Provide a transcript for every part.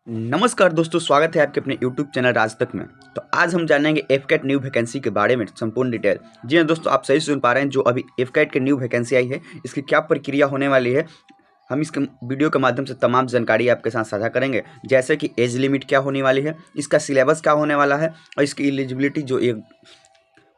नमस्कार दोस्तों, स्वागत है आपके अपने YouTube चैनल राज तक में। तो आज हम जानेंगे एफकैट न्यू वैकेंसी के बारे में संपूर्ण डिटेल। जी हाँ दोस्तों, आप सही सुन पा रहे हैं। जो अभी एफकैट के न्यू वैकेंसी आई है, इसकी क्या प्रक्रिया होने वाली है, हम इस वीडियो के माध्यम से तमाम जानकारी आपके साथ साझा करेंगे। जैसे कि एज लिमिट क्या होने वाली है, इसका सिलेबस क्या होने वाला है, और इसकी एलिजिबिलिटी जो एक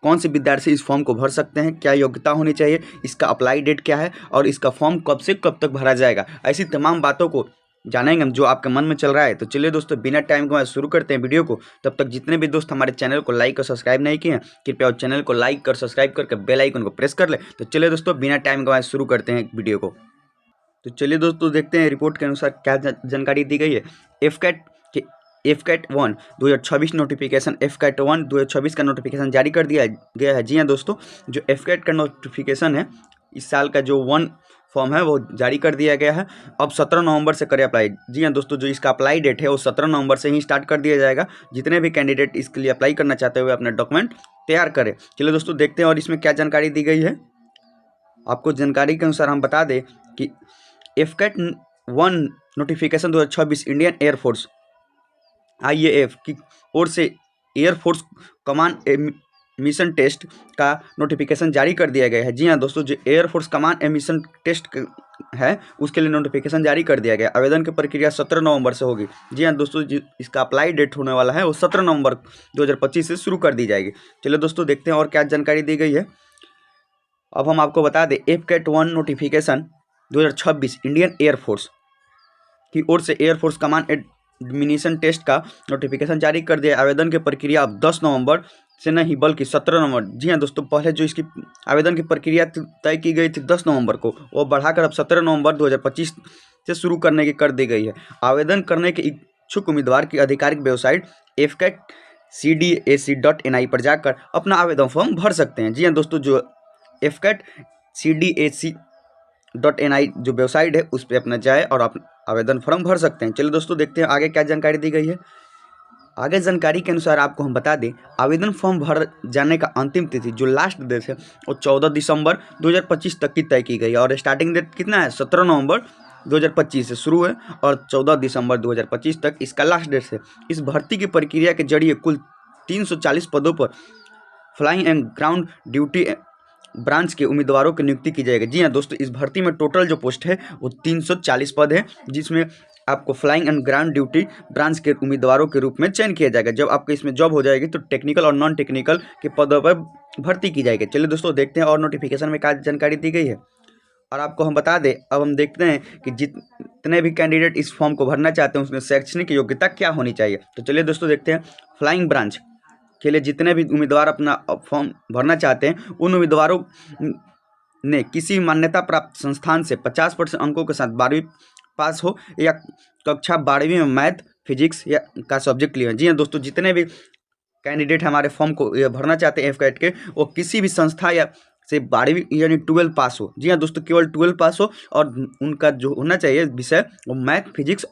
कौन से विद्यार्थी इस फॉर्म को भर सकते हैं, क्या योग्यता होनी चाहिए, इसका अप्लाई डेट क्या है, और इसका फॉर्म कब से कब तक भरा जाएगा, ऐसी तमाम बातों को जानेंगे हम जो आपके मन में चल रहा है। तो चलिए दोस्तों, बिना टाइम गवाए शुरू करते हैं वीडियो को। तब तक जितने भी दोस्त हमारे चैनल को लाइक और सब्सक्राइब नहीं किए हैं, कृपया उस चैनल को लाइक और सब्सक्राइब करके बेल आइकन को प्रेस कर ले। तो चलिए दोस्तों, बिना टाइम गवाए शुरू करते हैं वीडियो को। तो चलिए दोस्तों, देखते हैं रिपोर्ट के अनुसार क्या जानकारी दी गई है। एफकैट के एफकैट 1 2026 नोटिफिकेशन, एफकैट 1 2026 का नोटिफिकेशन जारी कर दिया गया है। जी हाँ दोस्तों, जो एफकैट का नोटिफिकेशन है, इस साल का जो 1 फॉर्म है वो जारी कर दिया गया है। अब 17 नवंबर से करें अप्लाई। जी हाँ दोस्तों, जो इसका अप्लाई डेट है वो 17 नवंबर से ही स्टार्ट कर दिया जाएगा। जितने भी कैंडिडेट इसके लिए अप्लाई करना चाहते हुए अपने डॉक्यूमेंट तैयार करें। चलिए दोस्तों, देखते हैं और इसमें क्या जानकारी दी गई है। आपको जानकारी के अनुसार हम बता दें कि AFCAT 1 notification 2026 Indian air force IAF की ओर से एयरफोर्स कमांड मिशन टेस्ट का नोटिफिकेशन जारी कर दिया गया है। जी हाँ दोस्तों, जो एयरफोर्स कमांड मिशन टेस्ट है उसके लिए नोटिफिकेशन जारी कर दिया गया। आवेदन की प्रक्रिया 17 नवंबर से होगी। जी हाँ दोस्तों, इसका अप्लाई डेट होने वाला है वो 17 नवंबर 2025 से शुरू कर दी जाएगी। चलिए दोस्तों, देखते हैं और क्या जानकारी दी गई है। अब हम आपको बता दें, एफकैट 1 नोटिफिकेशन 2026 इंडियन एयरफोर्स की ओर से एयरफोर्स कमांड एडमिशन टेस्ट का नोटिफिकेशन जारी कर दिया। आवेदन की प्रक्रिया अब 10 नवंबर से नहीं बल्कि 17 नवंबर। जी हाँ दोस्तों, पहले जो इसकी आवेदन की प्रक्रिया तय की गई थी 10 नवंबर को, वो बढ़ाकर अब 17 नवंबर 2025 से शुरू करने की कर दी गई है। आवेदन करने के इच्छुक उम्मीदवार की आधिकारिक वेबसाइट एफकैट CDAC.NI पर जाकर अपना आवेदन फॉर्म भर सकते हैं। जी हाँ दोस्तों, जो एफकैट CDAC.NI जो वेबसाइट है उस पर अपना जाए और आप आवेदन फॉर्म भर सकते हैं। चलिए दोस्तों, देखते हैं आगे क्या जानकारी दी गई है। आगे जानकारी के अनुसार आपको हम बता दें, आवेदन फॉर्म भर जाने का अंतिम तिथि जो लास्ट डेट है वो 14 दिसंबर 2025 तक की तय की गई है। और स्टार्टिंग डेट कितना है, 17 नवंबर 2025 से शुरू है और 14 दिसंबर 2025 तक इसका लास्ट डेट है। इस भर्ती की प्रक्रिया के जरिए कुल 340 पदों पर flying and ground duty branch के उम्मीदवारों की नियुक्ति की जाएगी। जी हाँ दोस्तों, इस भर्ती में टोटल जो पोस्ट है वो 340 पद है, जिसमें आपको flying and ground duty branch के उम्मीदवारों के रूप में चयन किया जाएगा। जब आपको इसमें जॉब हो जाएगी तो टेक्निकल और नॉन टेक्निकल के पदों पर भर्ती की जाएगी। चलिए दोस्तों, देखते हैं और नोटिफिकेशन में क्या जानकारी दी गई है। और आपको हम बता दें, अब हम देखते हैं कि जितने भी कैंडिडेट इस फॉर्म को भरना चाहते हैं उसमें शैक्षणिक योग्यता क्या होनी चाहिए। तो चलिए दोस्तों, देखते हैं। फ्लाइंग ब्रांच के लिए जितने भी उम्मीदवार अपना फॉर्म भरना चाहते हैं, उन उम्मीदवारों ने किसी मान्यता प्राप्त संस्थान से 50% अंकों के साथ 12वीं पास हो या कक्षा 12वीं में मैथ फिजिक्स या का सब्जेक्ट लिया। जी हाँ दोस्तों, जितने भी कैंडिडेट हमारे फॉर्म को भरना चाहते हैं एफकैट के, वो किसी भी संस्था या से 12वीं यानी 12 पास हो। जी हाँ दोस्तों, केवल 12 पास हो और उनका जो होना चाहिए विषय वो मैथ फिजिक्स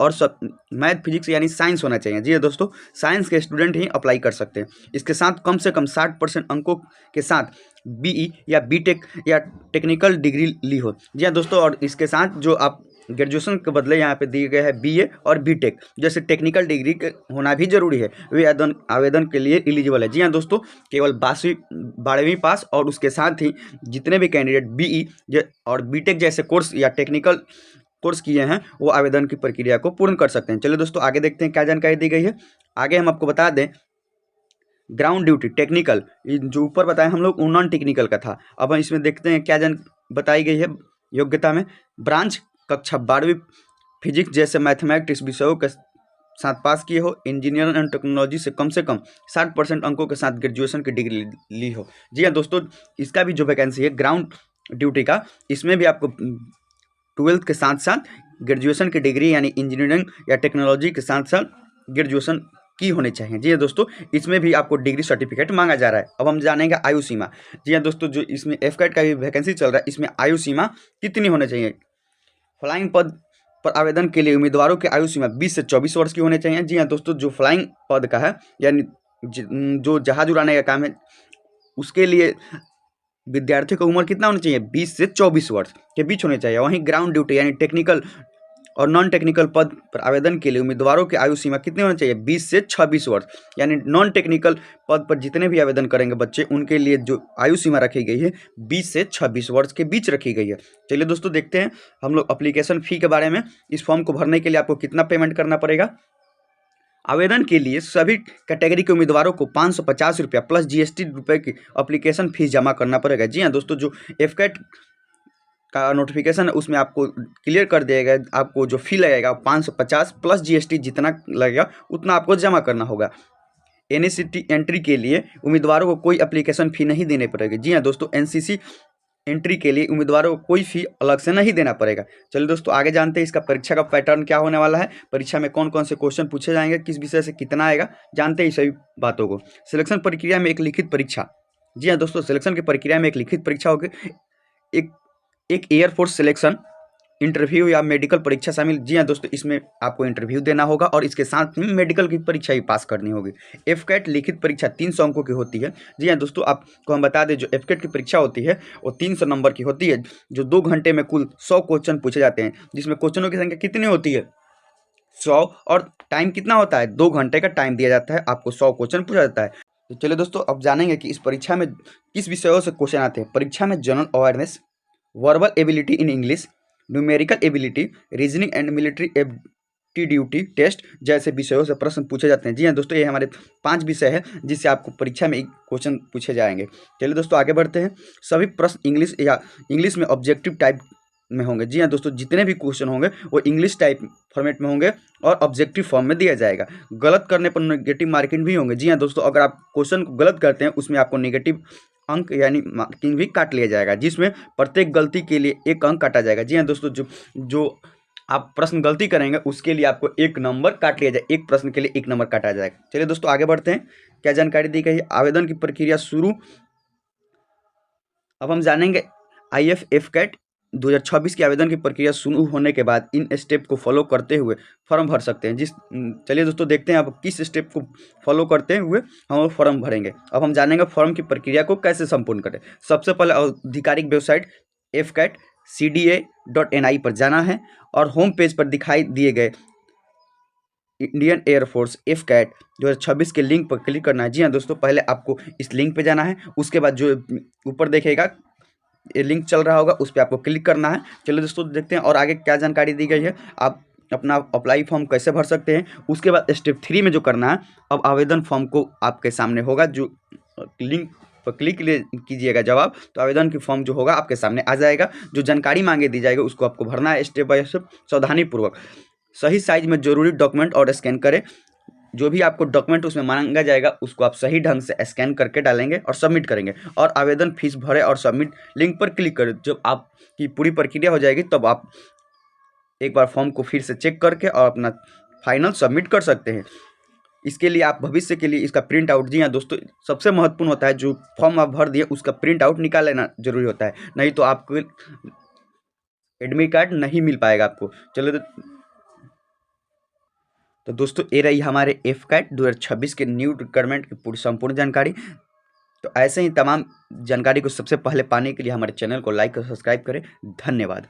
यानी साइंस होना चाहिए। जी हाँ दोस्तों, साइंस के स्टूडेंट ही अप्लाई कर सकते हैं। इसके साथ कम से कम 60% अंकों के साथ BE या BTech या टेक्निकल डिग्री ली हो। जी हाँ दोस्तों, और इसके साथ जो आप ग्रेजुएशन के बदले यहाँ पे दिए गए हैं BA और BTech जैसे टेक्निकल डिग्री के होना भी जरूरी है, वे आवेदन के लिए एलिजिबल है। जी हाँ दोस्तों, केवल 12वीं पास और उसके साथ ही जितने भी कैंडिडेट BE और BTech जैसे कोर्स या टेक्निकल कोर्स किए हैं वो आवेदन की प्रक्रिया को पूर्ण कर सकते हैं। चलिए दोस्तों, आगे देखते हैं क्या जानकारी दी गई है। आगे हम आपको बता दें, ग्राउंड ड्यूटी टेक्निकल जो ऊपर बताएं हम लोग नॉन टेक्निकल का था। अब हम इसमें देखते हैं क्या बताई गई है योग्यता में। ब्रांच कक्षा 12वीं फिजिक्स जैसे मैथमेटिक्स विषयों के साथ पास किए हो। इंजीनियरिंग एंड टेक्नोलॉजी से कम 60% अंकों के साथ ग्रेजुएशन की डिग्री ली हो। जी हाँ दोस्तों, इसका भी जो वैकेंसी है ग्राउंड ड्यूटी का, इसमें भी आपको 12th के साथ साथ ग्रेजुएशन की डिग्री यानी इंजीनियरिंग या टेक्नोलॉजी के साथ साथ ग्रेजुएशन की होनी चाहिए। जी हाँ दोस्तों, इसमें भी आपको डिग्री सर्टिफिकेट मांगा जा रहा है। अब हम जानेंगे आयु सीमा। जी हाँ दोस्तों, जो इसमें एफकैट का भी वैकेंसी चल रहा है, इसमें आयु सीमा कितनी होनी चाहिए। फ्लाइंग पद पर आवेदन के लिए उम्मीदवारों की आयु सीमा 20 से 24 वर्ष की होनी चाहिए। जी हाँ दोस्तों, जो फ्लाइंग पद का है यानी जो जहाज उड़ाने का काम है, उसके लिए विद्यार्थी की उम्र कितना होना चाहिए, 20 से 24 वर्ष के बीच होनी चाहिए। वहीं ग्राउंड ड्यूटी यानी टेक्निकल और नॉन टेक्निकल पद पर आवेदन के लिए उम्मीदवारों की आयु सीमा कितनी होनी चाहिए? 20 से 26 वर्ष। यानी नॉन टेक्निकल पद पर जितने भी आवेदन करेंगे बच्चे, उनके लिए जो आयु सीमा रखी गई है 20 से 26 वर्ष के बीच रखी गई है। चलिए दोस्तों देखते हैं हम लोग एप्लीकेशन फ़ी के बारे में। इस फॉर्म को भरने के लिए आपको कितना पेमेंट करना पड़ेगा? आवेदन के लिए सभी कैटेगरी के उम्मीदवारों को 550 रुपया प्लस GST रुपये की एप्लीकेशन फीस जमा करना पड़ेगा। जी हाँ दोस्तों, जो एफकेट का नोटिफिकेशन है उसमें आपको क्लियर कर दिया गया, आपको जो फी लगेगा 550 प्लस GST जितना लगेगा उतना आपको जमा करना होगा। NCT एंट्री के लिए उम्मीदवारों को कोई एप्लीकेशन फ़ी नहीं देनी पड़ेगी। जी हाँ दोस्तों, NCC एंट्री के लिए उम्मीदवारों को कोई फी अलग से नहीं देना पड़ेगा। चलिए दोस्तों आगे जानते हैं इसका परीक्षा का पैटर्न क्या होने वाला है, परीक्षा में कौन कौन से क्वेश्चन पूछे जाएंगे, किस विषय से कितना आएगा, जानते हैं इस सभी बातों को। सिलेक्शन प्रक्रिया में एक लिखित परीक्षा। जी हाँ दोस्तों, सिलेक्शन की प्रक्रिया में एक लिखित परीक्षा होगी। एक एयरफोर्स सिलेक्शन इंटरव्यू या मेडिकल परीक्षा शामिल। जी हाँ दोस्तों, इसमें आपको इंटरव्यू देना होगा और इसके साथ ही मेडिकल की परीक्षा भी पास करनी होगी। एफकेट लिखित परीक्षा 300 अंकों की होती है। जी हाँ दोस्तों, आपको हम बता दें जो एफकेट की परीक्षा होती है वो 300 नंबर की होती है, जो 2 घंटे में कुल 100 क्वेश्चन पूछे जाते हैं, जिसमें क्वेश्चनों की संख्या कितनी होती है? 100। और टाइम कितना होता है? 2 घंटे का टाइम दिया जाता है, आपको 100 क्वेश्चन पूछा जाता है। तो चलिए दोस्तों अब जानेंगे कि इस परीक्षा में किस विषयों से क्वेश्चन आते हैं। परीक्षा में general awareness, verbal ability in English, numerical ability, reasoning and military aptitude test जैसे विषयों से प्रश्न पूछे जाते हैं। जी हाँ दोस्तों, ये हमारे 5 विषय है जिससे आपको परीक्षा में क्वेश्चन पूछे जाएंगे। चलिए दोस्तों आगे बढ़ते हैं। सभी प्रश्न इंग्लिश या इंग्लिश में ऑब्जेक्टिव टाइप में होंगे। जी हाँ दोस्तों, जितने भी क्वेश्चन होंगे वो इंग्लिश टाइप फॉर्मेट में होंगे और ऑब्जेक्टिव फॉर्म में दिया जाएगा। गलत करने पर नेगेटिव मार्किंग भी होंगे। जी हाँ दोस्तों, अगर आप क्वेश्चन को गलत करते हैं उसमें आपको नेगेटिव अंक यानी मार्किंग भी काट लिया जाएगा, जिसमें प्रत्येक गलती के लिए 1 अंक काटा जाएगा। जी हाँ दोस्तों, जो आप प्रश्न गलती करेंगे उसके लिए आपको 1 नंबर काट लिया जाए, एक प्रश्न के लिए 1 नंबर काटा जाएगा। चलिए दोस्तों आगे बढ़ते हैं। क्या जानकारी दी गई है? आवेदन की प्रक्रिया शुरू। अब हम जानेंगे IFFCAT 2026 के आवेदन की प्रक्रिया शुरू होने के बाद इन स्टेप को फॉलो करते हुए फॉर्म भर सकते हैं। चलिए दोस्तों देखते हैं अब किस स्टेप को फॉलो करते हुए हम फॉर्म भरेंगे। अब हम जानेंगे फॉर्म की प्रक्रिया को कैसे संपूर्ण करें। सबसे पहले आधिकारिक वेबसाइट FCAT.CDA.NI पर जाना है और होम पेज पर दिखाई दिए गए इंडियन एयरफोर्स FCAT 2026 के लिंक पर क्लिक करना है। जी हाँ दोस्तों, पहले आपको इस लिंक पे जाना है, उसके बाद जो ऊपर देखेगा ये लिंक चल रहा होगा उस पर आपको क्लिक करना है। चलिए दोस्तों देखते हैं और आगे क्या जानकारी दी गई है, आप अपना अप्लाई फॉर्म कैसे भर सकते हैं। उसके बाद स्टेप 3 में जो करना है, अब आवेदन फॉर्म को आपके सामने होगा, जो लिंक पर क्लिक कीजिएगा जवाब, तो आवेदन की फॉर्म जो होगा आपके सामने आ जाएगा। जो जानकारी मांगे दी जाएगी उसको आपको भरना है स्टेप बाय स्टेप, सावधानीपूर्वक। सही साइज में जरूरी डॉक्यूमेंट और स्कैन करें। जो भी आपको डॉक्यूमेंट उसमें मांगा जाएगा उसको आप सही ढंग से स्कैन करके डालेंगे और सबमिट करेंगे और आवेदन फीस भरें और सबमिट लिंक पर क्लिक करें। जब आपकी पूरी प्रक्रिया हो जाएगी तब आप एक बार फॉर्म को फिर से चेक करके और अपना फाइनल सबमिट कर सकते हैं। इसके लिए आप भविष्य के लिए इसका प्रिंट आउट, जी हाँ दोस्तों, सबसे महत्वपूर्ण होता है जो फॉर्म आप भर दिए उसका प्रिंट आउट निकाल लेना जरूरी होता है, नहीं तो आपको एडमिट कार्ड नहीं मिल पाएगा आपको। चलो तो दोस्तों ये रही हमारे FCAT 2026 के न्यू रिक्वायरमेंट की पूरी संपूर्ण जानकारी। तो ऐसे ही तमाम जानकारी को सबसे पहले पाने के लिए हमारे चैनल को लाइक और सब्सक्राइब करें। धन्यवाद।